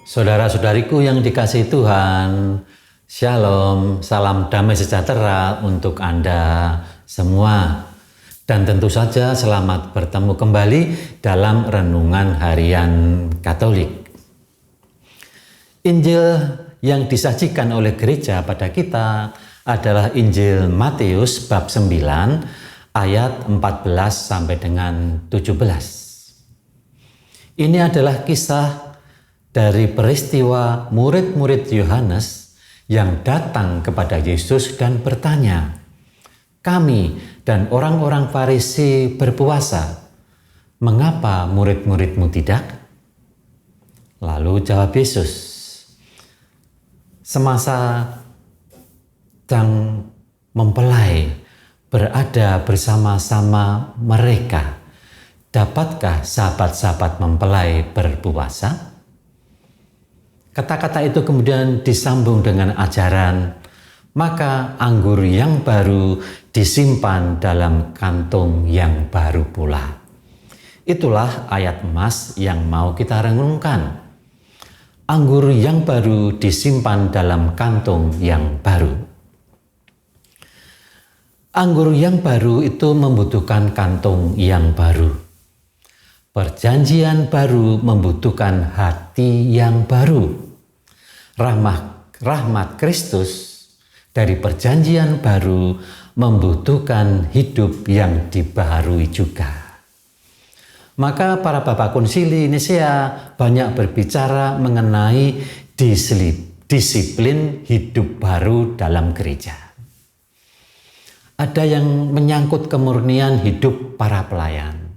Saudara-saudariku yang dikasihi Tuhan, Shalom, salam damai sejahtera untuk Anda semua. Dan tentu saja selamat bertemu kembali dalam Renungan Harian Katolik. Injil yang disajikan oleh gereja pada kita adalah Injil Matius bab 9 ayat 14 sampai dengan 17. Ini adalah kisah dari peristiwa murid-murid Yohanes yang datang kepada Yesus dan bertanya, "Kami dan orang-orang Farisi berpuasa, mengapa murid-muridmu tidak?" Lalu jawab Yesus, "Semasa sedang mempelai berada bersama-sama mereka, dapatkah sahabat-sahabat mempelai berpuasa?" Kata-kata itu kemudian disambung dengan ajaran, "Maka anggur yang baru disimpan dalam kantung yang baru pula." Itulah ayat emas yang mau kita renungkan. Anggur yang baru disimpan dalam kantung yang baru. Anggur yang baru itu membutuhkan kantung yang baru. Perjanjian baru membutuhkan hati yang baru. Rahmat Kristus dari perjanjian baru membutuhkan hidup yang dibaharui juga. Maka para Bapak Konsili Nisea banyak berbicara mengenai disiplin hidup baru dalam gereja. Ada yang menyangkut kemurnian hidup para pelayan.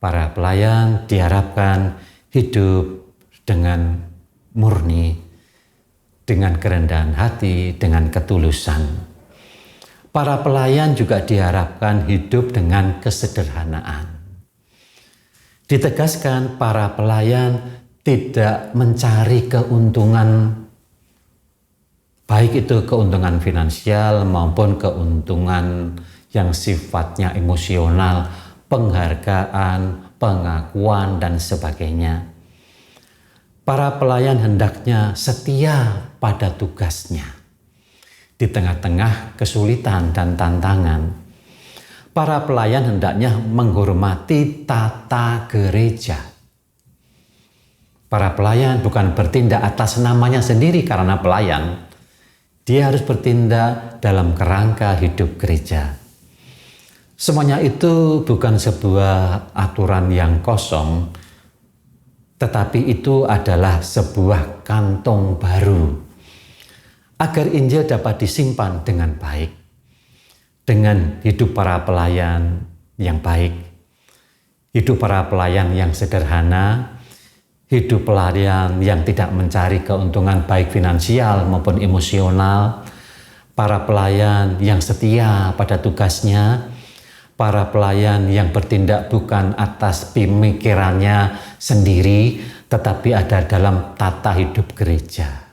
Para pelayan diharapkan hidup dengan murni, dengan kerendahan hati, dengan ketulusan. Para pelayan juga diharapkan hidup dengan kesederhanaan. Ditegaskan para pelayan tidak mencari keuntungan, baik itu keuntungan finansial maupun keuntungan yang sifatnya emosional, penghargaan, pengakuan, dan sebagainya. Para pelayan hendaknya setia pada tugasnya. Di tengah-tengah kesulitan dan tantangan, para pelayan hendaknya menghormati tata gereja. Para pelayan bukan bertindak atas namanya sendiri karena pelayan. Dia harus bertindak dalam kerangka hidup gereja. Semuanya itu bukan sebuah aturan yang kosong, tetapi itu adalah sebuah kantong baru. Agar Injil dapat disimpan dengan baik. Dengan hidup para pelayan yang baik. Hidup para pelayan yang sederhana. Hidup pelayan yang tidak mencari keuntungan baik finansial maupun emosional. Para pelayan yang setia pada tugasnya. Para pelayan yang bertindak bukan atas pemikirannya sendiri, tetapi ada dalam tata hidup gereja.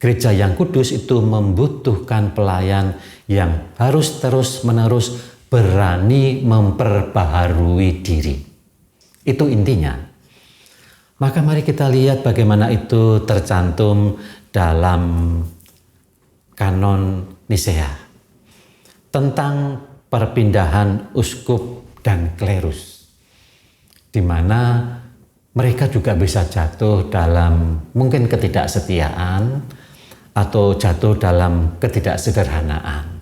Gereja yang kudus itu membutuhkan pelayan yang harus terus-menerus berani memperbaharui diri. Itu intinya. Maka mari kita lihat bagaimana itu tercantum dalam kanon Nisea. Tentang perpindahan uskup dan klerus, di mana mereka juga bisa jatuh dalam mungkin ketidaksetiaan atau jatuh dalam ketidaksederhanaan.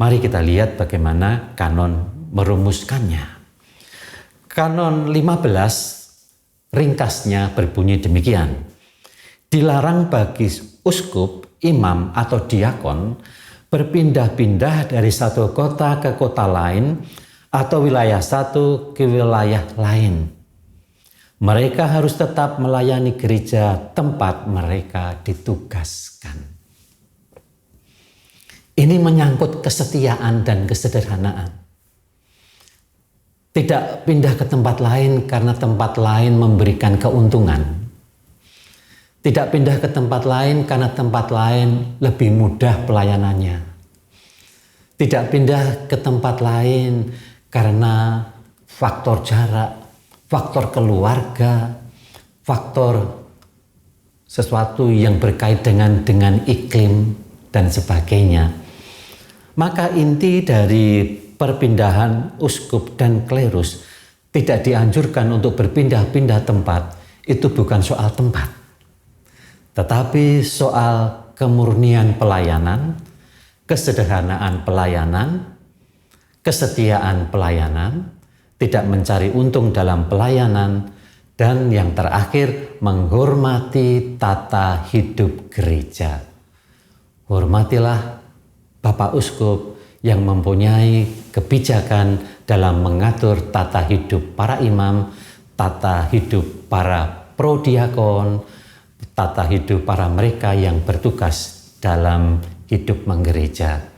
Mari kita lihat bagaimana kanon merumuskannya. Kanon 15 ringkasnya berbunyi demikian. Dilarang bagi uskup, imam atau diakon berpindah-pindah dari satu kota ke kota lain atau wilayah satu ke wilayah lain. Mereka harus tetap melayani gereja tempat mereka ditugaskan. Ini menyangkut kesetiaan dan kesederhanaan. Tidak pindah ke tempat lain karena tempat lain memberikan keuntungan. Tidak pindah ke tempat lain karena tempat lain lebih mudah pelayanannya. Tidak pindah ke tempat lain karena faktor jarak, faktor keluarga, faktor sesuatu yang berkait dengan iklim dan sebagainya. Maka inti dari perpindahan uskup dan klerus tidak dianjurkan untuk berpindah-pindah tempat. Itu bukan soal tempat, tetapi soal kemurnian pelayanan, kesederhanaan pelayanan, kesetiaan pelayanan, tidak mencari untung dalam pelayanan, dan yang terakhir menghormati tata hidup gereja. Hormatilah Bapak Uskup yang mempunyai kebijakan dalam mengatur tata hidup para imam, tata hidup para prodiakon, tata hidup para mereka yang bertugas dalam hidup menggereja.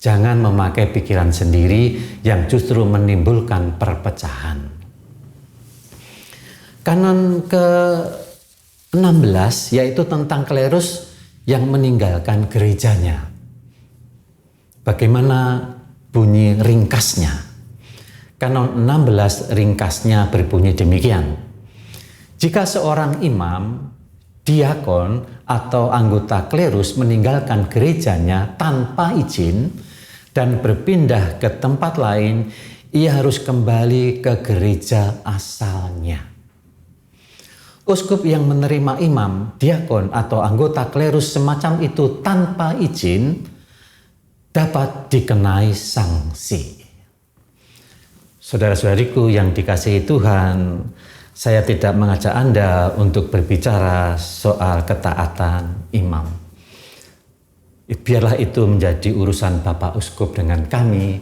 Jangan memakai pikiran sendiri yang justru menimbulkan perpecahan. Kanon ke-16 yaitu tentang klerus yang meninggalkan gerejanya. Bagaimana bunyi ringkasnya? Kanon 16 ringkasnya berbunyi demikian. Jika seorang imam, diakon, atau anggota klerus meninggalkan gerejanya tanpa izin dan berpindah ke tempat lain, ia harus kembali ke gereja asalnya. Uskup yang menerima imam, diakon, atau anggota klerus semacam itu tanpa izin dapat dikenai sanksi. Saudara-saudariku yang dikasihi Tuhan, saya tidak mengajak Anda untuk berbicara soal ketaatan imam. Biarlah itu menjadi urusan Bapak Uskup dengan kami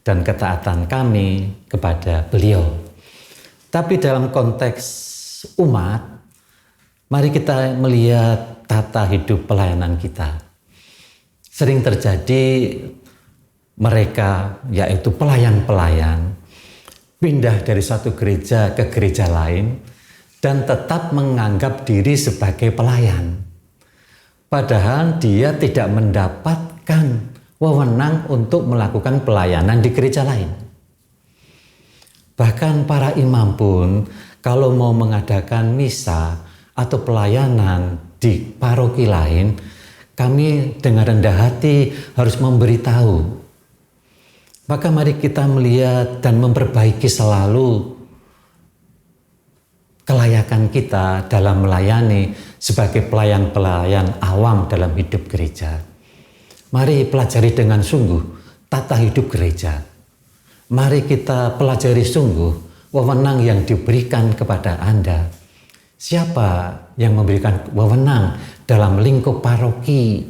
dan ketaatan kami kepada beliau. Tapi dalam konteks umat, mari kita melihat tata hidup pelayanan kita. Sering terjadi mereka, yaitu pelayan-pelayan, pindah dari satu gereja ke gereja lain dan tetap menganggap diri sebagai pelayan. Padahal dia tidak mendapatkan wewenang untuk melakukan pelayanan di gereja lain. Bahkan para imam pun kalau mau mengadakan misa atau pelayanan di paroki lain, kami dengan rendah hati harus memberitahu. Maka mari kita melihat dan memperbaiki selalu kelayakan kita dalam melayani sebagai pelayan-pelayan awam dalam hidup gereja. Mari pelajari dengan sungguh tata hidup gereja. Mari kita pelajari sungguh wewenang yang diberikan kepada Anda. Siapa yang memberikan wewenang dalam lingkup paroki?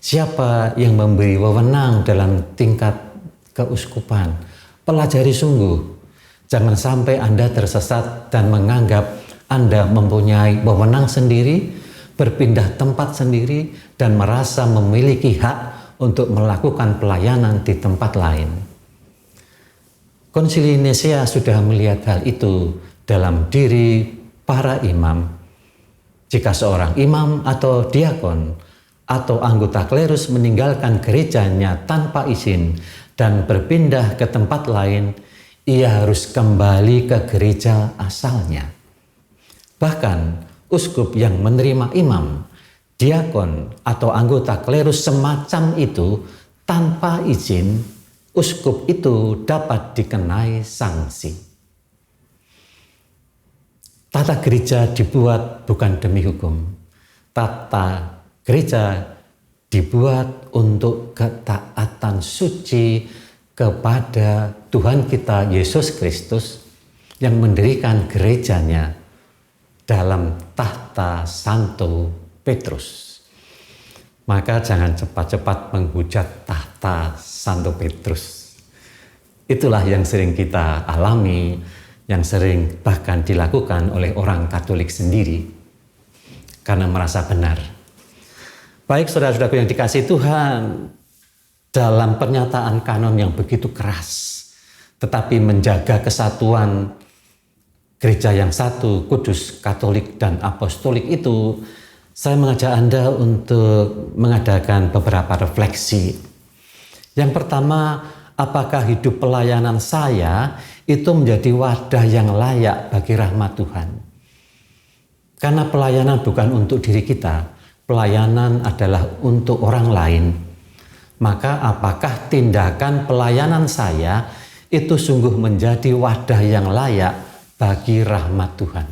Siapa yang memberi wewenang dalam tingkat keuskupan? Pelajari sungguh. Jangan sampai Anda tersesat dan menganggap Anda mempunyai wewenang sendiri, berpindah tempat sendiri, dan merasa memiliki hak untuk melakukan pelayanan di tempat lain. Konsili Nisea sudah melihat hal itu dalam diri para imam. Jika seorang imam atau diakon atau anggota klerus meninggalkan gerejanya tanpa izin dan berpindah ke tempat lain, ia harus kembali ke gereja asalnya. Bahkan uskup yang menerima imam, diakon, atau anggota klerus semacam itu tanpa izin, uskup itu dapat dikenai sanksi. Tata gereja dibuat bukan demi hukum. Tata gereja dibuat untuk ketaatan suci kepada Tuhan kita Yesus Kristus yang mendirikan gerejanya dalam tahta Santo Petrus. Maka jangan cepat-cepat menghujat tahta Santo Petrus. Itulah yang sering kita alami, yang sering bahkan dilakukan oleh orang Katolik sendiri karena merasa benar. Baik saudara-saudaraku yang dikasihi Tuhan, dalam pernyataan kanon yang begitu keras, tetapi menjaga kesatuan gereja yang satu, kudus, Katolik, dan Apostolik itu, saya mengajak Anda untuk mengadakan beberapa refleksi. Yang pertama, apakah hidup pelayanan saya itu menjadi wadah yang layak bagi rahmat Tuhan. Karena pelayanan bukan untuk diri kita, pelayanan adalah untuk orang lain. Maka apakah tindakan pelayanan saya itu sungguh menjadi wadah yang layak bagi rahmat Tuhan?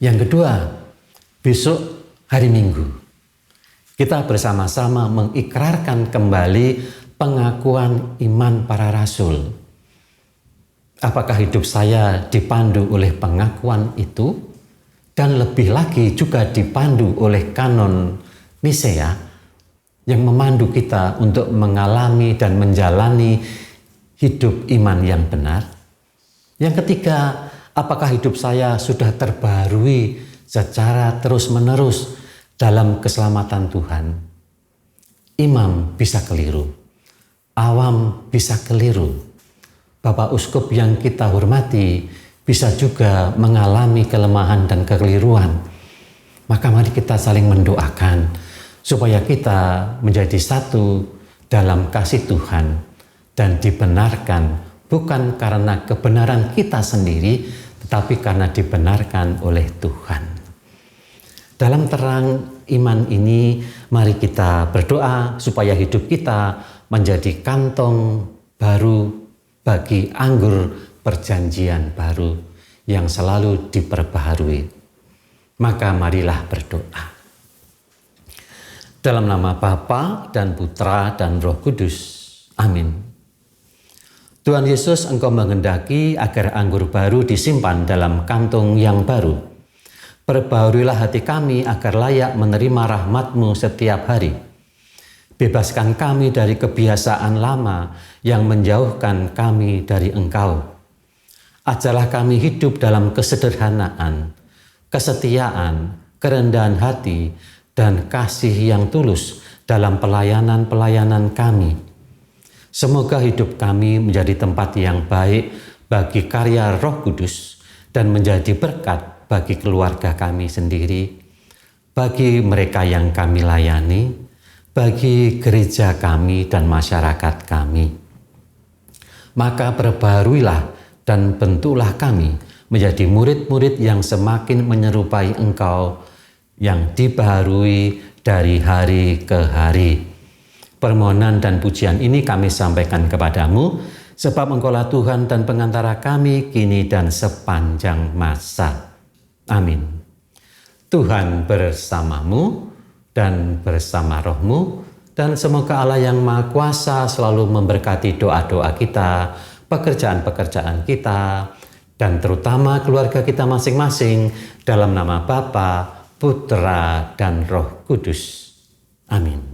Yang kedua, besok hari Minggu, kita bersama-sama mengikrarkan kembali pengakuan iman para rasul. Apakah hidup saya dipandu oleh pengakuan itu? Dan lebih lagi juga dipandu oleh kanon Nisea yang memandu kita untuk mengalami dan menjalani hidup iman yang benar. Yang ketiga, apakah hidup saya sudah terbarui secara terus-menerus dalam keselamatan Tuhan? Imam bisa keliru, awam bisa keliru, Bapak Uskup yang kita hormati bisa juga mengalami kelemahan dan kekeliruan. Maka mari kita saling mendoakan supaya kita menjadi satu dalam kasih Tuhan dan dibenarkan bukan karena kebenaran kita sendiri, tetapi karena dibenarkan oleh Tuhan. Dalam terang iman ini, mari kita berdoa supaya hidup kita menjadi kantong baru bagi anggur perjanjian baru yang selalu diperbaharui. Maka marilah berdoa. Dalam nama Bapa dan Putra dan Roh Kudus. Amin. Tuhan Yesus, Engkau menghendaki agar anggur baru disimpan dalam kantong yang baru. Perbaharuilah hati kami agar layak menerima rahmat-Mu setiap hari. Bebaskan kami dari kebiasaan lama yang menjauhkan kami dari Engkau. Ajarlah kami hidup dalam kesederhanaan, kesetiaan, kerendahan hati, dan kasih yang tulus dalam pelayanan-pelayanan kami. Semoga hidup kami menjadi tempat yang baik bagi karya Roh Kudus dan menjadi berkat bagi keluarga kami sendiri, bagi mereka yang kami layani, bagi gereja kami dan masyarakat kami. Maka perbaharuilah dan bentuklah kami menjadi murid-murid yang semakin menyerupai Engkau yang dibaharui dari hari ke hari. Permohonan dan pujian ini kami sampaikan kepadamu, sebab Engkaulah Tuhan dan pengantara kami kini dan sepanjang masa. Amin. Tuhan bersamamu dan bersama rohmu, dan semoga Allah yang Maha Kuasa selalu memberkati doa-doa kita, pekerjaan-pekerjaan kita, dan terutama keluarga kita masing-masing, dalam nama Bapa, Putra, dan Roh Kudus. Amin.